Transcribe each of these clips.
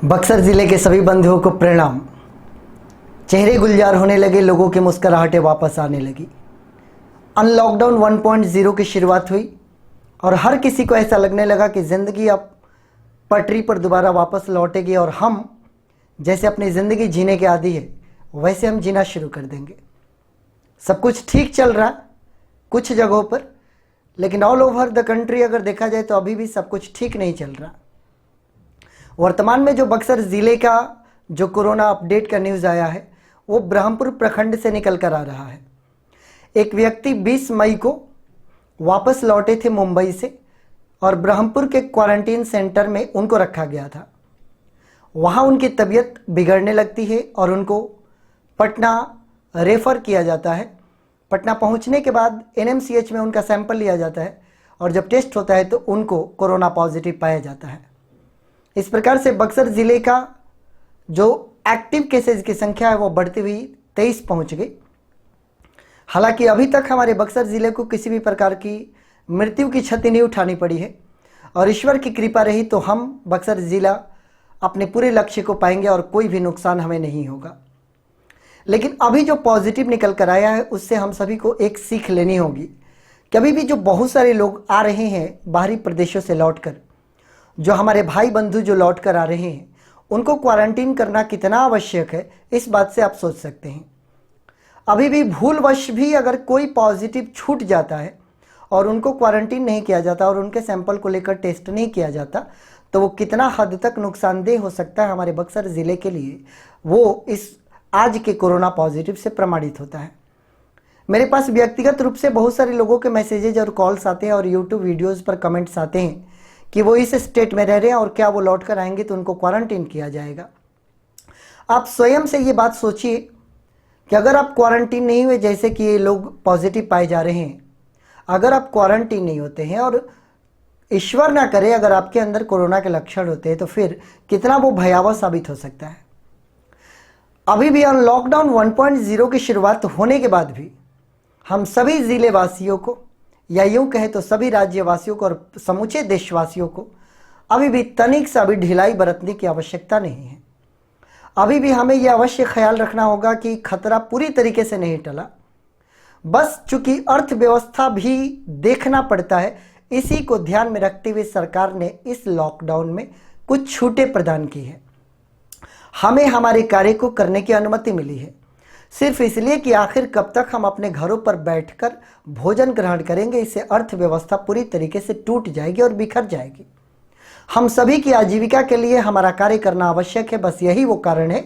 बक्सर जिले के सभी बंधुओं को प्रणाम। चेहरे गुलजार होने लगे, लोगों की मुस्कुराहटें वापस आने लगी। अनलॉकडाउन 1.0 की शुरुआत हुई और हर किसी को ऐसा लगने लगा कि ज़िंदगी अब पटरी पर दोबारा वापस लौटेगी और हम जैसे अपनी ज़िंदगी जीने के आदी है वैसे हम जीना शुरू कर देंगे। सब कुछ ठीक चल रहा कुछ जगहों पर, लेकिन ऑल ओवर द कंट्री अगर देखा जाए तो अभी भी सब कुछ ठीक नहीं चल रहा। वर्तमान में जो बक्सर ज़िले का जो कोरोना अपडेट का न्यूज़ आया है वो ब्रह्मपुर प्रखंड से निकल कर आ रहा है। एक व्यक्ति 20 मई को वापस लौटे थे मुंबई से और ब्रह्मपुर के क्वारंटीन सेंटर में उनको रखा गया था। वहाँ उनकी तबीयत बिगड़ने लगती है और उनको पटना रेफ़र किया जाता है। पटना पहुँचने के बाद NMCH में उनका सैंपल लिया जाता है और जब टेस्ट होता है तो उनको कोरोना पॉजिटिव पाया जाता है। इस प्रकार से बक्सर ज़िले का जो एक्टिव केसेस की संख्या है वो बढ़ती हुई 23 पहुंच गई। हालांकि अभी तक हमारे बक्सर ज़िले को किसी भी प्रकार की मृत्यु की क्षति नहीं उठानी पड़ी है और ईश्वर की कृपा रही तो हम बक्सर ज़िला अपने पूरे लक्ष्य को पाएंगे और कोई भी नुकसान हमें नहीं होगा। लेकिन अभी जो पॉजिटिव निकल कर आया है उससे हम सभी को एक सीख लेनी होगी कि अभी भी जो बहुत सारे लोग आ रहे हैं बाहरी प्रदेशों से लौटकर, जो हमारे भाई बंधु जो लौट कर आ रहे हैं उनको क्वारंटीन करना कितना आवश्यक है, इस बात से आप सोच सकते हैं। अभी भी भूलवश भी अगर कोई पॉजिटिव छूट जाता है और उनको क्वारंटीन नहीं किया जाता और उनके सैंपल को लेकर टेस्ट नहीं किया जाता तो वो कितना हद तक नुकसानदेह हो सकता है हमारे बक्सर ज़िले के लिए, वो इस आज के कोरोना पॉजिटिव से प्रमाणित होता है। मेरे पास व्यक्तिगत रूप से बहुत सारे लोगों के मैसेजेज और कॉल्स आते हैं और यूट्यूब वीडियोज़ पर कमेंट्स आते हैं कि वो इस स्टेट में रह रहे हैं और क्या वो लौट कर आएंगे तो उनको क्वारंटीन किया जाएगा। आप स्वयं से ये बात सोचिए कि अगर आप क्वारंटीन नहीं हुए, जैसे कि ये लोग पॉजिटिव पाए जा रहे हैं, अगर आप क्वारंटीन नहीं होते हैं और ईश्वर ना करे अगर आपके अंदर कोरोना के लक्षण होते हैं तो फिर कितना वो भयावह साबित हो सकता है। अभी भी लॉकडाउन 1.0 की शुरुआत होने के बाद भी हम सभी ज़िले वासियों को या यूँ कहें तो सभी राज्यवासियों को और समूचे देशवासियों को अभी भी तनिक सा भी ढिलाई बरतने की आवश्यकता नहीं है। अभी भी हमें यह अवश्य ख्याल रखना होगा कि खतरा पूरी तरीके से नहीं टला, बस चूंकि अर्थव्यवस्था भी देखना पड़ता है, इसी को ध्यान में रखते हुए सरकार ने इस लॉकडाउन में कुछ छूटें प्रदान की है। हमें हमारे कार्य को करने की अनुमति मिली है सिर्फ इसलिए कि आखिर कब तक हम अपने घरों पर बैठकर भोजन ग्रहण करेंगे। इससे अर्थव्यवस्था पूरी तरीके से टूट जाएगी और बिखर जाएगी। हम सभी की आजीविका के लिए हमारा कार्य करना आवश्यक है। बस यही वो कारण है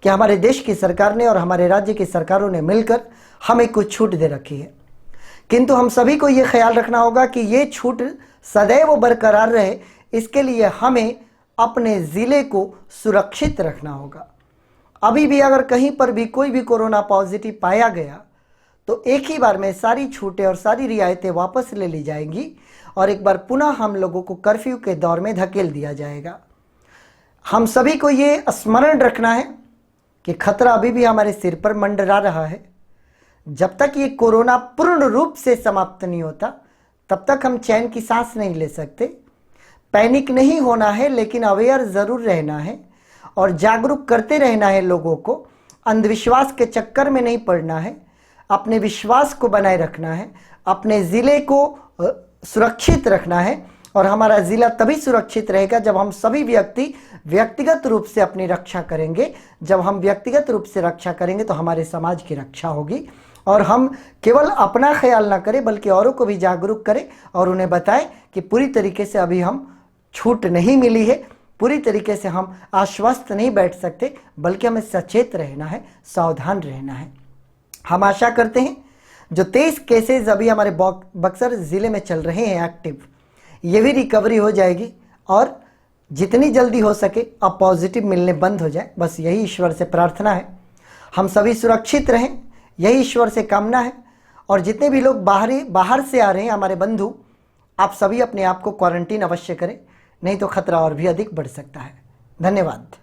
कि हमारे देश की सरकार ने और हमारे राज्य की सरकारों ने मिलकर हमें कुछ छूट दे रखी है, किंतु हम सभी को ये ख्याल रखना होगा कि ये छूट सदैव बरकरार रहे। इसके लिए हमें अपने ज़िले को सुरक्षित रखना होगा। अभी भी अगर कहीं पर भी कोई भी कोरोना पॉजिटिव पाया गया तो एक ही बार में सारी छूटें और सारी रियायतें वापस ले ली जाएंगी और एक बार पुनः हम लोगों को कर्फ्यू के दौर में धकेल दिया जाएगा। हम सभी को ये स्मरण रखना है कि खतरा अभी भी हमारे सिर पर मंडरा रहा है। जब तक ये कोरोना पूर्ण रूप से समाप्त नहीं होता तब तक हम चैन की सांस नहीं ले सकते। पैनिक नहीं होना है, लेकिन अवेयर ज़रूर रहना है और जागरूक करते रहना है लोगों को। अंधविश्वास के चक्कर में नहीं पड़ना है, अपने विश्वास को बनाए रखना है, अपने ज़िले को सुरक्षित रखना है और हमारा ज़िला तभी सुरक्षित रहेगा जब हम सभी व्यक्ति व्यक्तिगत रूप से अपनी रक्षा करेंगे। जब हम व्यक्तिगत रूप से रक्षा करेंगे तो हमारे समाज की रक्षा होगी और हम केवल अपना ख्याल ना करें बल्कि औरों को भी जागरूक करें और उन्हें बताएं कि पूरी तरीके से अभी हम छूट नहीं मिली है, पूरी तरीके से हम आश्वस्त नहीं बैठ सकते, बल्कि हमें सचेत रहना है, सावधान रहना है। हम आशा करते हैं जो 23 केसेस अभी हमारे बक्सर ज़िले में चल रहे हैं एक्टिव, ये भी रिकवरी हो जाएगी और जितनी जल्दी हो सके अब पॉजिटिव मिलने बंद हो जाए। बस यही ईश्वर से प्रार्थना है, हम सभी सुरक्षित रहें, यही ईश्वर से कामना है। और जितने भी लोग बाहर से आ रहे हैं हमारे बंधु, आप सभी अपने आप को क्वारंटीन अवश्य करें, नहीं तो खतरा और भी अधिक बढ़ सकता है। धन्यवाद।